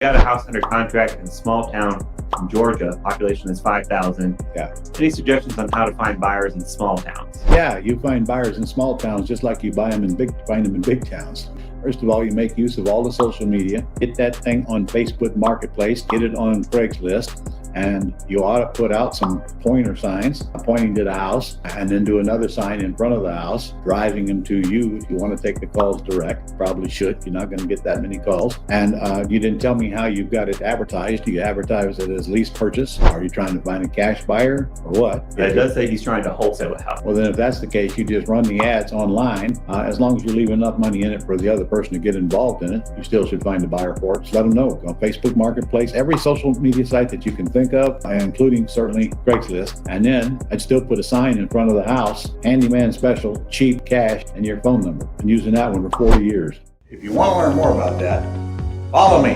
Got a house under contract in a small town in Georgia. Population is 5,000. Yeah. Any suggestions on how to find buyers in small towns? Yeah, you find buyers in small towns just like you find them in big towns. First of all, you make use of all the social media. Get that thing on Facebook Marketplace, get it on Craigslist, and you ought to put out some pointer signs pointing to the house, and then do another sign in front of the house, driving them to you. If you want to take the calls direct, probably should. You're not going to get that many calls. And you didn't tell me how you've got it advertised. Do you advertise it as lease purchase? Are you trying to find a cash buyer or what? It does say he's trying to wholesale a house. Well, then if that's the case, you just run the ads online. As long as you leave enough money in it for the other person to get involved in it, you still should find a buyer for it. So let them know. Go on Facebook Marketplace, every social media site that you can think of, including certainly Craigslist. And then I'd still put a sign in front of the house, handyman special, cheap cash, and your phone number. And using that one for 40 years. If you want to learn more about that, follow me.